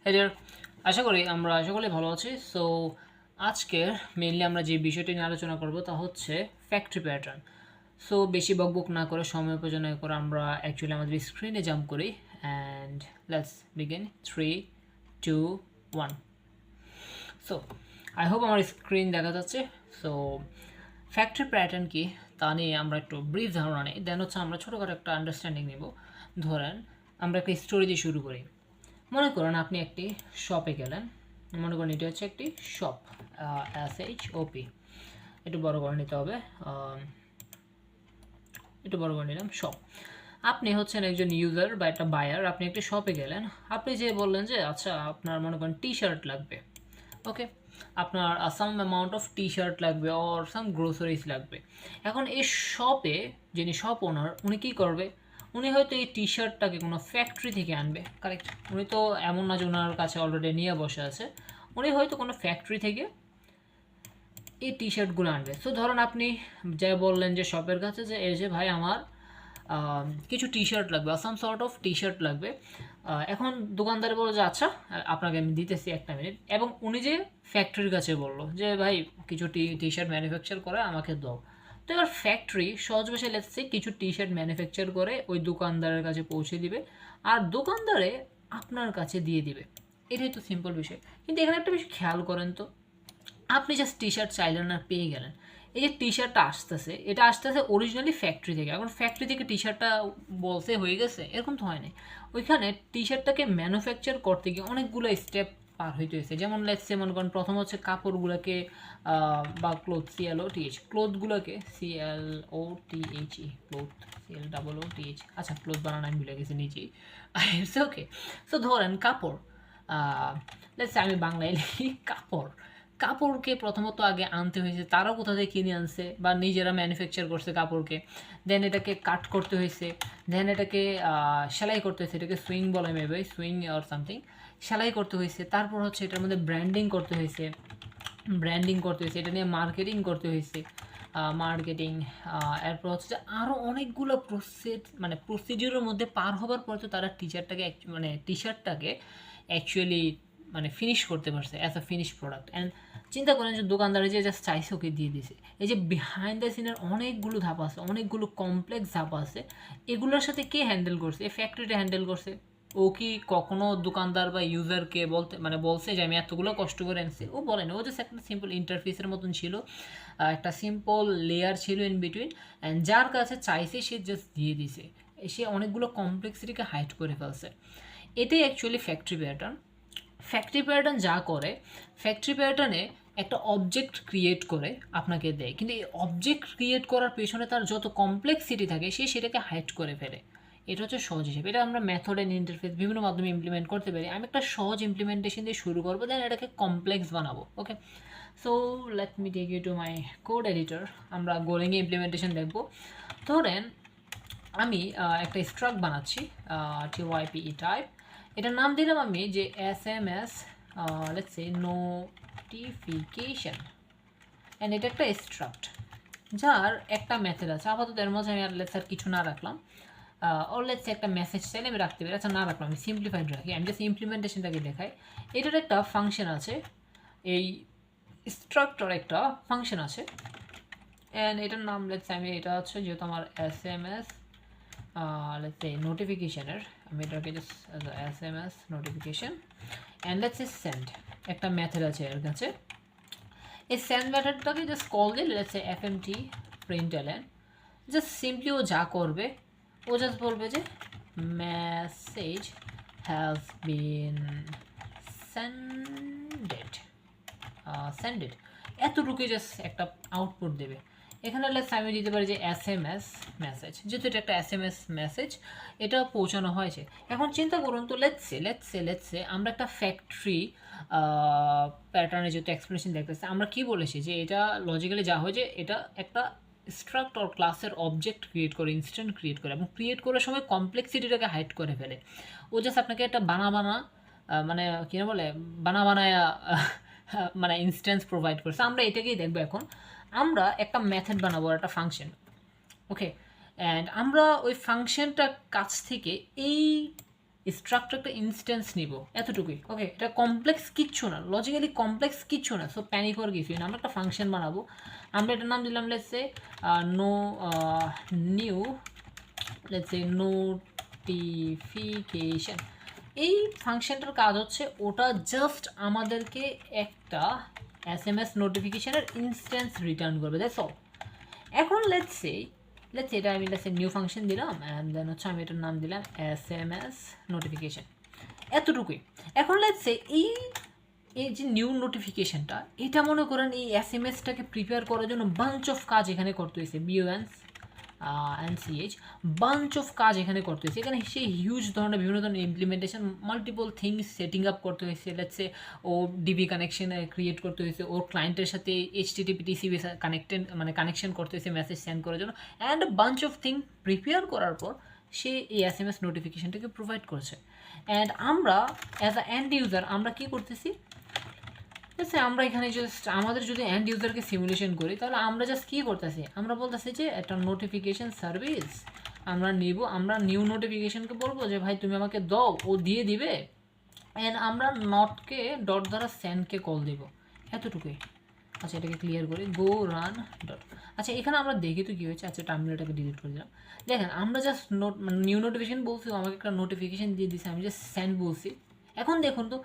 এদের আশা করি আমরা সকলে ভালো আছি। সো আজকের মেইনলি আমরা যে বিষয়টি নিয়ে আলোচনা করব তা হচ্ছে ফ্যাক্টরি প্যাটার্ন। সো বেশি বকবক না করে সময় উপযোগ না করে আমরা অ্যাকচুয়ালি আমাদের স্ক্রিনে জাম্প করি and let's begin 3, 2, 1। So I hope আমার স্ক্রিন দেখা যাচ্ছে। সো ফ্যাক্টরি প্যাটার্ন কি তা নিয়ে আমরা একটু ব্রিফ ধারণা নিই, দেন হচ্ছে আমরা ছোটোখাটো একটা আন্ডারস্ট্যান্ডিং নেব। ধরেন আমরা একটা স্টোরি দিয়ে শুরু করি। মনে করুন আপনি একটি শপে গেলেন, মনে করুন এটি হচ্ছে একটি শপ, SHOP, একটু বড় করে নিতে হবে, একটু বড় করে নিলাম শপ। আপনি হচ্ছেন একজন ইউজার বা একটা বায়ার, আপনি একটি শপে গেলেন, আপনি যে বললেন যে আচ্ছা আপনার মনে করেন টি শার্ট লাগবে, ওকে, আপনার some amount of T shirt লাগবে অর সাম গ্রোসারিজ লাগবে। এখন এই শপে যিনি শপ ওনার উনি কী করবে, উনি হয়তো এই টি শার্টটাকে কোনো ফ্যাক্টরি থেকে আনবে, কারেক্ট? উনি তো এমন না যে ওনার কাছে অলরেডি নিয়ে বসে আছে, উনি হয়তো কোনো ফ্যাক্টরি থেকে এই টি শার্টগুলো আনবে। সো ধরুন আপনি যা বললেন যে শপের কাছে যে এই যে ভাই আমার কিছু টি শার্ট লাগবে, some sort of T shirt লাগবে। এখন দোকানদার বললো যে আচ্ছা আপনাকে আমি দিতেছি একটা মিনিট, এবং উনি যে ফ্যাক্টরির কাছে বললো যে ভাই কিছু টি শার্ট ম্যানুফ্যাকচার করে আমাকে দাও। তো এবার ফ্যাক্টরি সহজ ভাষায় লেটসে কিছু টি শার্ট ম্যানুফ্যাকচার করে ওই দোকানদারের কাছে পৌঁছে দিবে, আর দোকানদারে আপনার কাছে দিয়ে দিবে। এটাই তো সিম্পল বিষয়। কিন্তু এখানে একটা বিষয় খেয়াল করেন তো, আপনি জাস্ট টি শার্ট চাইলেন না, পেয়ে গেলেন। এই যে টি শার্টটা আসতেছে, এটা আসতেছে অরিজিনালি ফ্যাক্টরি থেকে। এখন ফ্যাক্টরি থেকে টি শার্টটা বলতে হয়ে গেছে এরকম তো হয় নাই। ওইখানে টি শার্টটাকে ম্যানুফ্যাকচার করতে গিয়ে অনেকগুলো স্টেপ পার হইতে হয়েছে। যেমন লেটসে মনে করেন প্রথম হচ্ছে কাপড়গুলোকে বা cloth, CLOTH, ক্লোথগুলোকে CLOTHE, cloth, CLOOTH, আচ্ছা ক্লোথ বানানো আমি ভুলে গেছি নিজেই, ইটস ওকে। সো ধরেন কাপড়, লেটস আমি বাংলায় লিখি কাপড়। কাপড়কে প্রথমত আগে আনতে হয়েছে, তারাও কোথা থেকে কিনে আনছে বা নিজেরা ম্যানুফ্যাকচার করছে কাপড়কে, দেন এটাকে কাট করতে হয়েছে, দেন এটাকে সেলাই করতে হয়েছে, এটাকে সুইং বলে মেবি, সুইং অর সামথিং, সেলাই করতে হয়েছে। তারপর হচ্ছে এটার মধ্যে ব্র্যান্ডিং করতে হয়েছে, এটা নিয়ে মার্কেটিং করতে হয়েছে, মার্কেটিং, এরপর হচ্ছে যে আরও অনেকগুলো প্রসিডিউরের মধ্যে পার হবার পর তো তারা টি শার্টটাকে অ্যাকচুয়ালি ফিনিশ করতে পারছে as a finish product. And চিন্তা করেন যে দোকানদারে যে জাস্ট চাইছে ওকে দিয়ে দিছে, এই যে বিহাইন্ড দ্য সিনের অনেকগুলো ধাপ আছে, অনেকগুলো কমপ্লেক্স ধাপ আছে, এগুলোর সাথে কে হ্যান্ডেল করছে? এই ফ্যাক্টরিটা হ্যান্ডেল করছে। ও কি কখনো দোকানদার বা ইউজারকে বলছে যে আমি এতগুলো কষ্ট করে আনছি? ও বলেনি, ও জাস্ট একটা সিম্পল ইন্টারফেসের মতন ছিল, একটা সিম্পল লেয়ার ছিল ইন বিটুইন, অ্যান্ড যার কাছে চাইছে সে জাস্ট দিয়ে দিছে। সে অনেকগুলো কমপ্লেক্সিটিকে হাইড করে ফেলছে। এটাই actually factory pattern. Factory pattern যা করে, ফ্যাক্টরি প্যাটার্নে একটা অবজেক্ট ক্রিয়েট করে আপনাকে দেয়, কিন্তু এই অবজেক্ট ক্রিয়েট করার পেছনে তার যত কমপ্লেক্সিটি থাকে সে সেটাকে হাইড করে ফেলে। এটা হচ্ছে সহজ হিসেবে। এটা আমরা মেথড অ্যান্ড ইন্টারফেস বিভিন্ন মাধ্যমে ইমপ্লিমেন্ট করতে পারি। আমি একটা সহজ ইমপ্লিমেন্টেশন দিয়ে শুরু করবো, দেন এটাকে কমপ্লেক্স বানাবো। Okay, so let me take you to my code editor. আমরা গোলিং ইমপ্লিমেন্টেশন দেখবো। ধরেন আমি একটা স্ট্রাক বানাচ্ছি, TYPE টাইপ, এটার নাম দিলাম আমি যে SMS, let's say notification, and এটা একটা স্ট্রাক্ট যার একটা মেথড আছে। আপাতত এর মধ্যে আমি আর কিছু না রাখলাম, ওর লেটস একটা মেসেজ চাইলে আমি রাখতে পারি। আচ্ছা না রাখলাম, আমি সিম্পলিফাইড রাখি, আমি জাস্ট ইমপ্লিমেন্টেশনটাকে দেখাই। এটার একটা ফাংশন আছে, এই স্ট্রাক্টর একটা ফাংশন আছে, অ্যান্ড এটার নাম লেটস আমি, এটা হচ্ছে যেহেতু আমার SMS, let's say নোটিফিকেশনের, আমি এটাকে just SMS notification, and let's say send, একটা মেথড আছে এর কাছে। এই সেন্ড মেথডটাকে জাস্ট কল দিলে let's say FMT println, just simply ও যা করবে, ও জাস্ট বলবে যে মেসেজ হ্যাজ বিন সেন্ডেড, সেন্ডেড, এতটুকুই জাস্ট একটা আউটপুট দেবে। এখানে লেটস আমি দিতে পারি যে SMS মেসেজ, যেহেতু এটা একটা SMS মেসেজ, এটা পৌঁছানো হয়েছে। এখন চিন্তা করুন তো, লেটসে আমরা একটা ফ্যাক্টরি প্যাটার্নে যেহেতু এক্সপ্রেশন দেখতেছি, আমরা কি বলেছি যে এটা লজিক্যালি যা হয় যে এটা একটা স্ট্রাক্ট অর ক্লাসের অবজেক্ট ক্রিয়েট করে, ইনস্ট্যান্ট ক্রিয়েট করে, এবং ক্রিয়েট করার সময় কমপ্লেক্সিটিটাকে হাইড করে ফেলে। ও জাস্ট আপনাকে একটা মানে কী না বলে বানায়া ইনস্ট্যান্স প্রোভাইড করছে। আমরা এটাকেই দেখবো এখন। আমরা একটা মেথড বানাবো, একটা ফাংশন, ওকে, অ্যান্ড আমরা ওই ফাংশনটার কাছ থেকে এই স্ট্রাকচার একটা ইনস্ট্যান্স নিব, এতটুকুই। ওকে, এটা কমপ্লেক্স কিচ্ছু না, লজিক্যালি কমপ্লেক্স কিচ্ছু না। সো প্যানিক হওয়ার কিছুই না। আমরা একটা ফাংশন বানাবো, আমরা এটার নাম দিলাম let's say no new let's say notification. এই ফাংশনটার কাজ হচ্ছে ওটা জাস্ট আমাদেরকে একটা SMS নোটিফিকেশনের ইনস্ট্যান্স রিটার্ন করবে, দ্যাটস অল। এখন লেটস সে এটা আমি লেটস সে নিউ ফাংশন দিলাম অ্যান্ড দেন হচ্ছে আমি এটার নাম দিলাম SMS নোটিফিকেশন, এতটুকুই। এখন লেটস সে এই যে নিউ নোটিফিকেশনটা, এটা মনে করেন এই SMSটাকে প্রিপেয়ার করার জন্য বাঞ্চ অফ কাজ এখানে করতে হয়েছে, BONCH বাঞ্চ অফ কাজ এখানে করতে হয়েছে। এখানে সেই হিউজ ধরনের বিভিন্ন ধরনের implementation, multiple things setting up করতে হয়েছে। লেটসে ও ডিবি কানেকশন ক্রিয়েট করতে হয়েছে, ওর ক্লায়েন্টের সাথে HTTP TCP কানেকশন করতে হয়েছে মেসেজ সেন্ড করার জন্য, and bunch of thing prepare করার পর সে এই SMS নোটিফিকেশনটাকে প্রোভাইড করছে। অ্যান্ড আমরা অ্যাজ আ এন্ড ইউজার আমরা কী করতেছি, আমরা এখানে জাস্ট আমাদের যদি এন্ড ইউজারকে সিমুলেশন করি তাহলে আমরা জাস্ট কী করতেছি, আমরা বলতেছি যে একটা নোটিফিকেশন সার্ভিস আমরা নিব, আমরা নিউ নোটিফিকেশনকে বলবো যে ভাই তুমি আমাকে দাও, ও দিয়ে দিবে। অ্যান্ড আমরা নটকে ডট দ্বারা সেন্ডকে কল দিব, এতটুকুই। আচ্ছা, এটাকে ক্লিয়ার করি, গো রান ডট। আচ্ছা, এখানে আমরা দেখি তো কী হয়েছে। আচ্ছা, টার্মিনালটাকে ডিলিট করে দিলাম। দেখেন, আমরা জাস্ট নিউ নোটিফিকেশন বলছি, আমাকে একটা নোটিফিকেশন দিয়ে দিছে, আমি জাস্ট সেন্ড বলছি। এখন দেখুন তো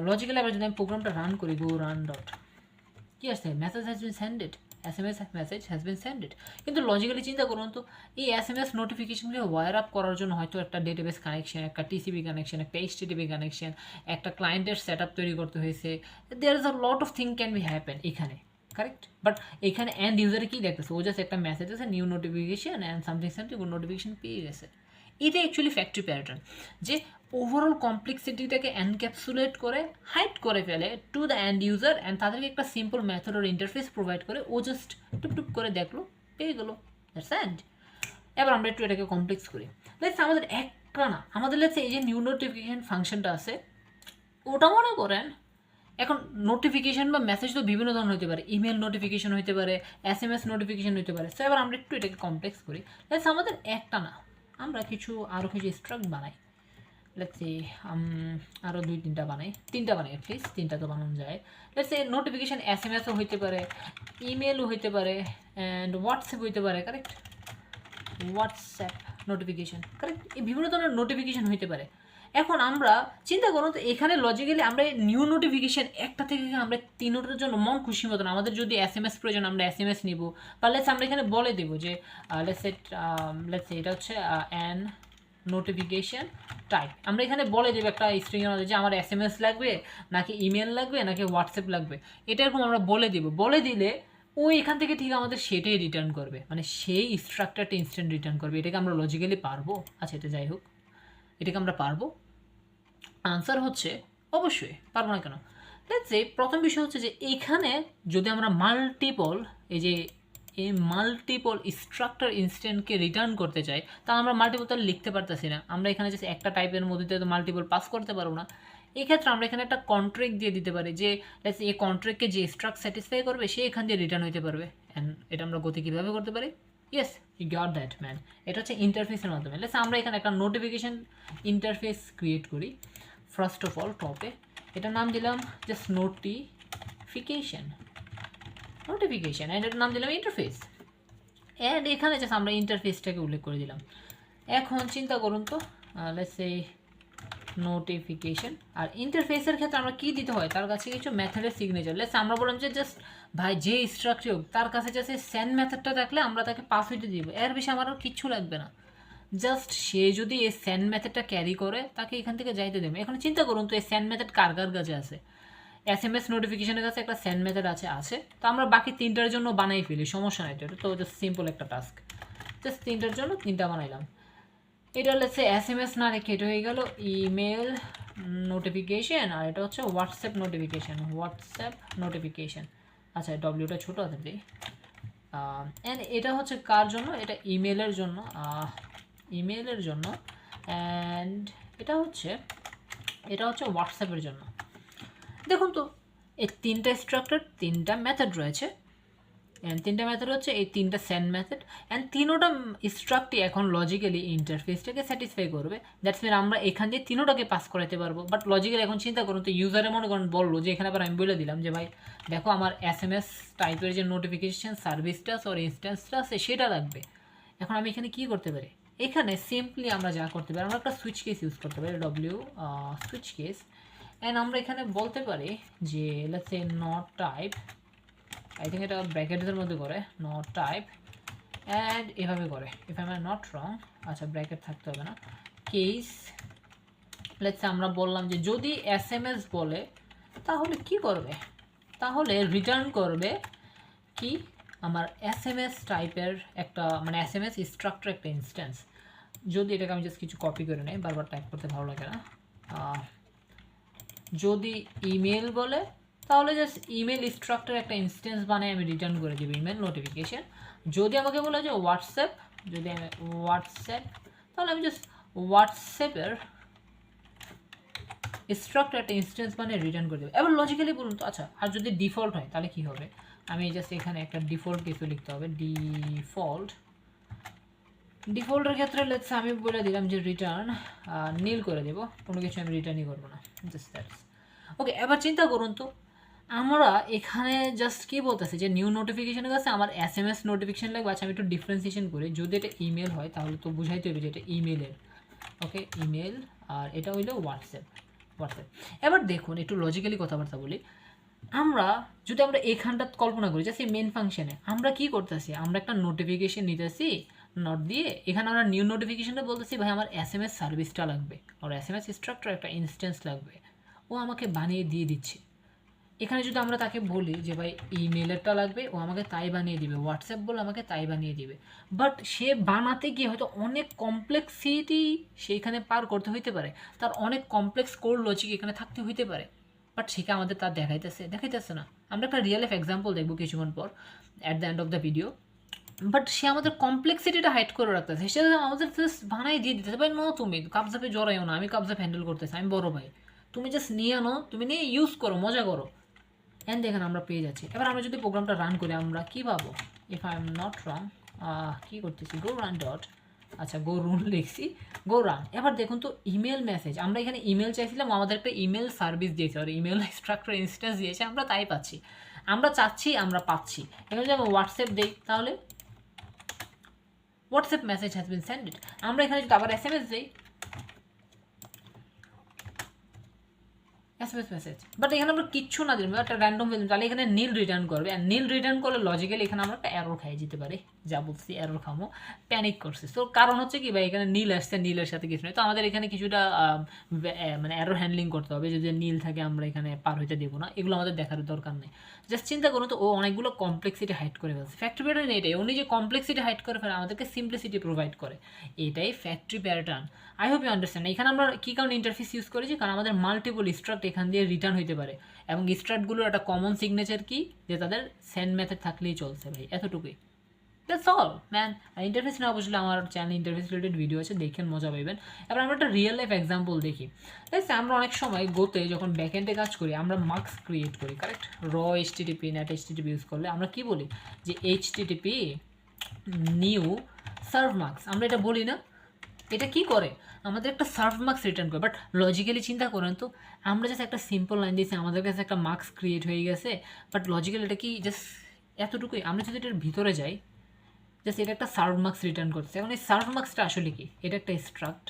লজিক্যালি আবার যদি আমি প্রোগ্রামটা রান করি, গো রান ডট, কী আসছে, message has been sended, SMS message has been sended. কিন্তু লজিক্যালি চিন্তা করুন তো, এই SMS নোটিফিকেশনকে ওয়্যার আপ করার জন্য হয়তো একটা ডেটাবেস কানেকশন, একটা TCP কানেকশন, একটা HTTP কানেকশন, একটা ক্লায়েন্টের সেট আপ তৈরি করতে হয়েছে। There is a lot of thing can be happen এখানে, কারেক্ট। বাট এখানে এন্ড ইউজারে কী দেখতেছে, ও জাস্ট একটা মেসেজ আছে new notification and something notification পেয়ে গেছে। এটা অ্যাকচুয়ালি ফ্যাক্টরি প্যাটার্ন, যে ওভারঅল কমপ্লেক্সিটিটাকে এনক্যাপসুলেট করে হাইড করে ফেলে to the end user, and তাদেরকে একটা সিম্পল মেথড ওর ইন্টারফেস প্রোভাইড করে, ও জাস্ট টুপ করে দেখলো, পেয়ে গেলো, দ্যাটস এন্ড। এবার আমরা একটু এটাকে কমপ্লেক্স করি। লেটস আমাদের একটা না, আমাদের লেটস এই যে নিউ নোটিফিকেশন ফাংশনটা আছে, ওটা মনে করেন এখন নোটিফিকেশন বা মেসেজ তো বিভিন্ন ধরনের হতে পারে, ইমেল নোটিফিকেশন হতে পারে, SMS নোটিফিকেশন হতে পারে। সো এবার আমরা একটু এটাকে কমপ্লেক্স করি। লেটস আমাদের একটা না, আমরা আরও কিছু স্ট্রাক বানাই। লেটস আরও 2-3টা বানাই, 3টা বানাই অ্যাটলিস্ট, 3টা তো বানানো যায়। লেটস নোটিফিকেশান SMSও হইতে পারে, ইমেলও হইতে পারে, অ্যান্ড হোয়াটসঅ্যাপ হইতে পারে, কারেক্ট, হোয়াটসঅ্যাপ নোটিফিকেশান, কারেক্ট। এই বিভিন্ন ধরনের নোটিফিকেশান হইতে পারে। এখন আমরা চিন্তা করুন তো, এখানে লজিক্যালি আমরা নিউ নোটিফিকেশান একটা থেকে আমরা 3টার জন্য মন খুশি মতন, আমাদের যদি SMS প্রয়োজন আমরা SMS নিব, বা আমরা এখানে বলে দেবো যে লেটস এটা হচ্ছে অ্যান নোটিফিকেশান টাইপ। আমরা এখানে বলে দেবো একটা স্ট্রিংয়ের মধ্যে যে আমার SMS লাগবে নাকি ইমেল লাগবে নাকি হোয়াটসঅ্যাপ লাগবে, এটা এরকম আমরা বলে দিব। বলে দিলে ও এখান থেকে ঠিক আমাদের সেটাই রিটার্ন করবে, মানে সেই স্ট্রাকচারটা ইনস্ট্যান্ট রিটার্ন করবে। এটাকে আমরা লজিক্যালি পারবো? আচ্ছা, এটা যাই হোক, এটাকে আমরা পারবো? আনসার হচ্ছে অবশ্যই পারবো না কেন। লেটস সে প্রথম বিষয় হচ্ছে যে এইখানে যদি আমরা মাল্টিপল স্ট্রাকচার ইনস্ট্যান্টকে রিটার্ন করতে চাই, তাহলে আমরা মাল্টিপল তো লিখতে পারতেছি না। আমরা এখানে জাস্ট একটা টাইপের মধ্যে তো মাল্টিপল পাস করতে পারবো না। এক্ষেত্রে আমরা এখানে একটা কন্ট্রাক্ট দিয়ে দিতে পারি যে লেটস এই কন্ট্রাক্টকে যে স্ট্রাক স্যাটিসফাই করবে সে এখান দিয়ে রিটার্ন হতে পারবে। অ্যান্ড এটা আমরা গতি কীভাবে করতে পারি? Yes, you got that man. এটা হচ্ছে ইন্টারফেসের মাধ্যমে। লেটস আমরা এখানে একটা নোটিফিকেশান ইন্টারফেস ক্রিয়েট করি। ফার্স্ট অফ অল টপে এটার নাম দিলাম জাস্ট নোটিফিকেশান অ্যান্ড এটার নাম দিলাম ইন্টারফেস। অ্যান্ড এখানে জাস্ট আমরা ইন্টারফেসটাকে উল্লেখ করে দিলাম। এখন চিন্তা করুন তো, লেটস সে নোটিফিকেশান আর ইন্টারফেসের ক্ষেত্রে আমরা কী দিতে হয়, তার কাছে কিছু মেথডের সিগনেচার। লেটস আমরা বললাম যে জাস্ট ভাই যে স্ট্রাকচার হোক তার কাছে জাস্ট সেন্ড মেথডটা থাকলে আমরা তাকে পাস হইতে দিব, এর বেশি আমার আর কিচ্ছু লাগবে না। জাস্ট সে যদি এই সেন্ড মেথডটা ক্যারি করে তাকে এখান থেকে যাইতে দেবে। এখন চিন্তা করুন তো, এই সেন্ড মেথড কার কাছে আছে? SMS নোটিফিকেশনের কাছে একটা সেন্ড মেথড আছে, তো আমরা বাকি 3টার জন্য বানাই ফেলি, সমস্যা নাই। তো জাস্ট সিম্পল একটা টাস্ক, জাস্ট 3টার জন্য 3টা বানাইলাম। এটা হচ্ছে SMS না রেখে এটা হয়ে গেল ইমেল নোটিফিকেশান, আর এটা হচ্ছে হোয়াটসঅ্যাপ নোটিফিকেশান। আচ্ছা, ডব্লিউটা ছোটো আছে দিই। অ্যান্ড এটা হচ্ছে কার জন্য? এটা ইমেলের জন্য, অ্যান্ড এটা হচ্ছে হোয়াটসঅ্যাপের জন্য। দেখুন তো, এই 3টা স্ট্রাকচার 3টা মেথড রয়েছে। অ্যান্ড 3টা মেথড হচ্ছে এই 3টা সেন্ড মেথড, অ্যান্ড 3টা স্ট্রাকটি এখন লজিক্যালি ইন্টারফেসটাকে স্যাটিসফাই করবে। দ্যাটস মিন আমরা এখান দিয়ে 3টাকে পাস করাতে পারবো। বাট লজিক্যালি এখন চিন্তা করুন তো, ইউজারে মনে করেন বললো যে এখানে আবার আমি বলে দিলাম যে ভাই দেখো আমার SMS টাইপের যে নোটিফিকেশন সার্ভিসটা ওর ইনস্ট্যান্সটা আছে সেটা লাগবে। এখন আমি এখানে কি করতে পারি, এখানে সিম্পলি আমরা যা করতে পারি, আমরা একটা সুইচ কেস ইউজ করতে পারি, সুইচ কেস, অ্যান্ড আমরা এখানে বলতে পারি যে let's say not type, I think এটা ব্র্যাকেটের মধ্যে করে, নট টাইপ অ্যান্ড এভাবে করে, ইফ আই এম নট রং। আচ্ছা ব্র্যাকেট থাকতে হবে না, কেস লেটস আমরা বললাম যে যদি SMS বলে তাহলে কি করবে, তাহলে রিটার্ন করবে কি আমার SMS টাইপের একটা মানে SMS স্ট্রাকচার একটা ইনস্ট্যান্স। যদি এটাকে আমি জাস্ট কিছু কপি করে নেই, বারবার টাইপ করতে ভালো লাগে না। যদি ইমেল বলে তাহলে জাস্ট ইমেল স্ট্রাকচার একটা ইনস্ট্যান্স বানাই আমি রিটার্ন করে দেবো ইমেল নোটিফিকেশন। যদি আমাকে বলে যে হোয়াটসঅ্যাপ, যদি আমি হোয়াটসঅ্যাপ, তাহলে আমি জাস্ট হোয়াটসঅ্যাপের স্ট্রাকচার একটা ইনস্ট্যান্স বানিয়ে রিটার্ন করে দেবো। এবার লজিক্যালি বলুন তো, আচ্ছা আর যদি ডিফল্ট হয় তাহলে কী হবে, আমি জাস্ট এখানে একটা ডিফল্ট কিছু লিখতে হবে, ডিফল্টের ক্ষেত্রে লেটস আমি বলে দিলাম যে রিটার্ন নীল করে দেবো, কোনো কিছু আমি রিটার্নই করবো না, জাস্ট দ্যাটস ওকে। এবার চিন্তা করুন তো, আমরা এখানে জাস্ট কী বলতেছি যে নিউ নোটিফিকেশনের কাছে আমার SMS নোটিফিকেশন লাগবে। আচ্ছা আমি একটু ডিফারেন্সিয়েশন করি, যদি এটা ইমেল হয় তাহলে তো বুঝাইতে হবে যে এটা ইমেলের, ওকে ইমেল, আর এটা হইলো হোয়াটসঅ্যাপ। এবার দেখুন একটু লজিক্যালি কথাবার্তা বলি, আমরা যদি আমরা এখানটা কল্পনা করি যে সেই মেন ফাংশনে আমরা কি করতেছি, আমরা একটা নোটিফিকেশন নিতেছি নট দিয়ে, এখানে আমরা নিউ নোটিফিকেশনটা বলতেছি ভাই আমার SMS সার্ভিসটা লাগবে, আর SMS স্ট্রাকচার একটা ইনস্ট্যান্স লাগবে, ও আমাকে বানিয়ে দিয়ে দিচ্ছে। এখানে যদি আমরা তাকে বলি যে ভাই ইমেলেরটা লাগবে, ও আমাকে তাই বানিয়ে দিবে, হোয়াটসঅ্যাপ বলে আমাকে তাই বানিয়ে দিবে। বাট সে বানাতে গিয়ে হয়তো অনেক কমপ্লেক্সিটি সেইখানে পার করতে হইতে পারে, তার অনেক কমপ্লেক্স কোড লজিক এখানে থাকতে হইতে পারে, বাট সেটা আমাদের তার দেখাইতেছে না। আমরা একটা রিয়েল লাইফ এক্সাম্পল দেখবো কিছুক্ষণ পর at the end of the video. But সে আমাদের কমপ্লেক্সিটিটা হাইড করে রাখতেছে, সে আমাদের জাস্ট বানাই দিয়ে দিতেছে, ভাই নো তুমি কাবজাপে জড়াইও না, আমি কাবজাপ হ্যান্ডেল করতেছি, আমি বড় ভাই, তুমি জাস্ট নিয়ে আনো, তুমি নিয়ে ইউজ করো, মজা করো, অ্যান্ড দেখেন আমরা পেয়ে যাচ্ছি। এবার আমরা যদি প্রোগ্রামটা রান করি আমরা কী পাবো, if I am not wrong, কী করতেছি গো রান ডট, আচ্ছা গো রুন লিখছি, গো রান। এবার দেখুন তো ইমেল মেসেজ, আমরা এখানে ইমেল চাইছিলাম, আমাদের একটা ইমেল সার্ভিস দিয়েছে আর ইমেল স্ট্রাকচার ইনস্ট্যান্স দিয়েছে, আমরা তাই পাচ্ছি, আমরা চাচ্ছি আমরা পাচ্ছি। এখানে যদি আমরা হোয়াটসঅ্যাপ দিই তাহলে হোয়াটসঅ্যাপ মেসেজ হ্যাজ বিন সেন্ডেড। আমরা এখানে যদি আবার SMS দিই SMS মেসেজ, বাট এখানে আমরা কিচ্ছু না দিলাম, একটা র্যান্ডম ভ্যালু, তাহলে এখানে নীল রিটার্ন করবে, আর নীল রিটার্ন করলে লজিক্যালি এখানে আমরা একটা এরর খাই যেতে পারি, যা বলছি এরর খামো, প্যানিক করছি। তো কারণ হচ্ছে কি ভাই এখানে নীল আসছে, নীলের সাথে কিছু নেই, তো আমাদের এখানে কিছুটা মানে এরর হ্যান্ডলিং করতে হবে, যদি নীল থাকে আমরা এখানে পার হইতে দেবো না, এগুলো আমাদের দেখার দরকার নেই। জাস্ট চিন্তা করুন তো ও অনেকগুলো কমপ্লেক্সিটি হাইড করে ফেলছে, ফ্যাক্টরি প্যাটার্ন এটাই, উনি যে কমপ্লেক্সিটি হাইড করে ফেলে আমাদেরকে সিম্পলিসিটি প্রোভাইড করে, এটাই factory pattern. I hope you understand. এখানে আমরা কী কারণ ইন্টারফেস ইউজ করেছি, কারণ আমাদের মাল্টিপল স্ট্রাক্ট এখান দিয়ে রিটার্ন হইতে পারে, এবং স্ট্রাক্টগুলোর একটা কমন সিগনেচার কি, যে তাদের সেন্ড মেথড থাকলেই চলছে, ভাই এতটুকুই, দ্যাটস অল ম্যান। আর ইন্টারফেস না বুঝলে আমার চ্যানেল ইন্টারফেস রিলেটেড ভিডিও আছে, দেখেন মজা পাইবেন। এবার আমরা একটা রিয়েল লাইফ এক্সাম্পল দেখি। আমরা অনেক সময় গোতে যখন ব্যাকএন্ডে কাজ করি আমরা মার্কস ক্রিয়েট করি, correct, HTTP net HTTP use করলে আমরা কি বলি যে HTTP নিউ সার্ভ মার্কস, আমরা এটা বলি না, এটা কি করে আমাদের একটা সার্ভ মার্কস রিটার্ন করে। বাট লজিক্যালি চিন্তা করেন তো, আমরা জাস্ট একটা সিম্পল লাইন দিয়েছি, আমাদের কাছে একটা মার্কস ক্রিয়েট হয়ে গেছে, বাট লজিক্যালি এটা কি জাস্ট এতটুকুই। আমরা যদি এটার ভিতরে যাই, জাস্ট এটা একটা সার্ভ মার্কস রিটার্ন করছে। এখন এই সার্ভ মার্কসটা আসলে কি, এটা একটা স্ট্রাক্ট,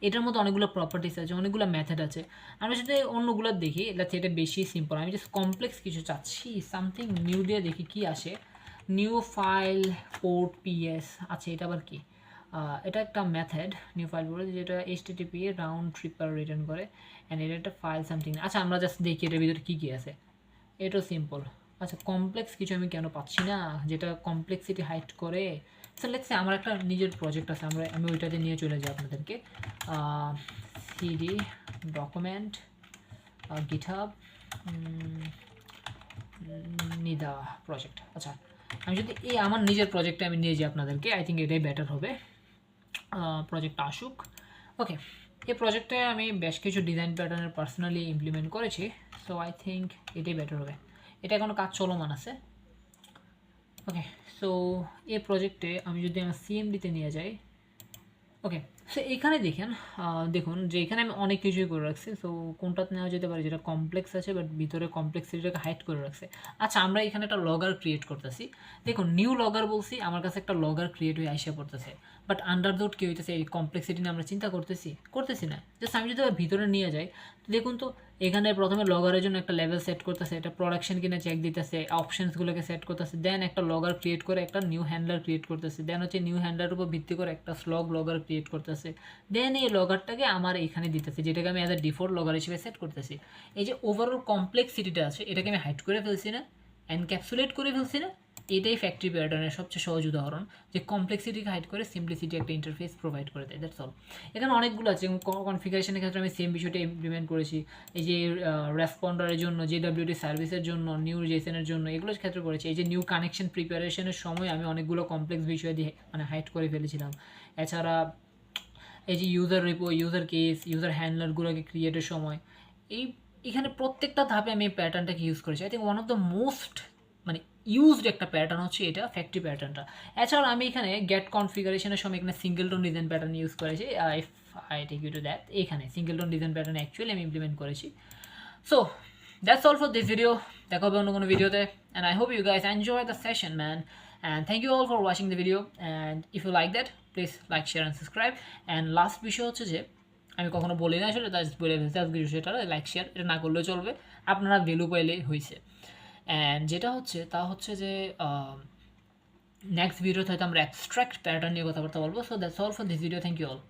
এটার মধ্যে অনেকগুলো প্রপার্টিস আছে, অনেকগুলো মেথড আছে। আমরা যদি অন্যগুলো দেখি, এটা বেশি সিম্পল, আমি জাস্ট কমপ্লেক্স কিছু চাচ্ছি, সামথিং নিউ দিয়ে দেখি কি আসে। নিউ ফাইল পোর্ট PS, আচ্ছা এটা আবার কি, এটা একটা মেথড নিউ ফাইল পোর্ট, যেটা HTTP রাউন্ড ট্রিপার রিটার্ন করে, অ্যান্ড এটা একটা ফাইল সামথিং। আচ্ছা আমরা জাস্ট দেখি এটার ভিতরে কী কী আছে, এটাও সিম্পল। আচ্ছা কমপ্লেক্স কিছু আমি কেন পাচ্ছি না, যেটা কমপ্লেক্সিটি হাইড করে। সো লেটস সে আমার একটা নিজের প্রজেক্ট আছে, আমি ওইটাতে নিয়ে চলে যাই আপনাদেরকে। CD document GitHub Nida project. আচ্ছা আমি যদি এই আমার নিজের প্রজেক্টে আমি নিয়ে যাই আপনাদেরকে, আই থিঙ্ক এটাই বেটার হবে। প্রজেক্ট আসুক, ওকে। এই প্রজেক্টে আমি বেশ কিছু ডিজাইন প্যাটার্নের পার্সোনালি ইমপ্লিমেন্ট করেছি, সো আই থিঙ্ক এটাই বেটার হবে। এটা এখনও কাজ চলমান আছে, ওকে, সো এই প্রজেক্টে আমি যদি আমার সিএমডিতে নিয়ে যাই, ওকে, সো এখানে দেখুন যে এখানে আমি অনেক কিছুই করে রাখছি। সো কোনটাতে নেওয়া যেতে পারে যেটা কমপ্লেক্স আছে বাট ভিতরে কমপ্লেক্সিটিটাকে হাইড করে রাখছে। আচ্ছা, আমরা এখানে একটা লগার ক্রিয়েট করতেছি। দেখুন নিউ লগার বলছি, আমার কাছে একটা লগার ক্রিয়েট হয়ে আইসা পড়তেছে, বাট আন্ডার দ্য কী হইতেছে, এই কমপ্লেক্সিটি নিয়ে আমরা চিন্তা করতেছি না। জাস্ট আমি যদি ভিতরে নিয়ে যাই, তো দেখুন তো এখানে প্রথমে লগরের জন্য একটা লেভেল সেট করতেছে, এটা প্রোডাকশন কিনা চেক দিতেছে, অপশনসগুলোকে সেট করতেছে, দেন একটা লগর ক্রিয়েট করে একটা নিউ হ্যান্ডলার ক্রিয়েট করতেছে, দেন হচ্ছে নিউ হ্যান্ডলার উপর ভিত্তি করে একটা স্লগ লগর ক্রিয়েট করতেছে, দেন এই লগারটাকে আমার এখানে দিতেছে, যেটাকে আমি অ্যাজ এ ডিফল্ট লগর হিসেবে সেট করতেছি। এই যে ওভারঅল কমপ্লেক্সিটিটা আছে, এটাকে আমি হাইড করে ফেলছি না, এনক্যাপসুলেট করে ফেলছি না। এটাই ফ্যাক্টরি প্যাটার্নের সবচেয়ে সহজ উদাহরণ, যে কমপ্লেক্সিটিকে হাইড করে সিম্পলিসিটি একটা ইন্টারফেস প্রোভাইড করে দেয়। That's all. এখানে অনেকগুলো আছে, কনফিগারেশনের ক্ষেত্রে আমি সেম বিষয়টা ইমপ্লিমেন্ট করেছি। এই যে রেসপন্ডারের জন্য, জেডব্লিউটি সার্ভিসের জন্য, নিউ জেসনের জন্য, এগুলোর ক্ষেত্রে করেছি। এই যে নিউ কানেকশন প্রিপারেশনের সময় আমি অনেকগুলো কমপ্লেক্স বিষয় দিয়ে মানে হাইড করে ফেলেছিলাম। এছাড়া এই যে user repo, user case, user হ্যান্ডলারগুলোকে ক্রিয়েটের সময় এখানে প্রত্যেকটা ধাপে আমি এই প্যাটার্নটাকে ইউজ করেছি। I think one of the most মানে ইউজড একটা প্যাটার্ন হচ্ছে এটা, ফ্যাক্টরি প্যাটার্নটা। এছাড়াও আমি এখানে গেট কনফিগারেশনের সময় এখানে সিঙ্গেলটন ডিজাইন প্যাটার্ন ইউজ করেছি। If I take you to that, এখানে সিঙ্গেলটন ডিজাইন প্যাটার্ন অ্যাকচুয়ালি আমি ইমপ্লিমেন্ট করেছি। So that's all for this video. দেখা হবে অন্য কোনো ভিডিওতে, and I hope you guys enjoy the session man, and thank you all for watching the video, and if you like that please like, share and subscribe. And last বিষয় হচ্ছে যে আমি কখনো বলি না, আসলে জাস্ট বলে ফেলছি আজকে বিষয়টা, লাইক শেয়ার এটা না করলেও চলবে, আপনারা ভ্যালু পাইলেই হয়েছে। অ্যান্ড যেটা হচ্ছে তা হচ্ছে যে নেক্সট ভিডিওতে হয়তো আমরা অ্যাবস্ট্রাক্ট প্যাটার্ন নিয়ে কথাবার্তা বলবো। So that's all for this video, thank you all.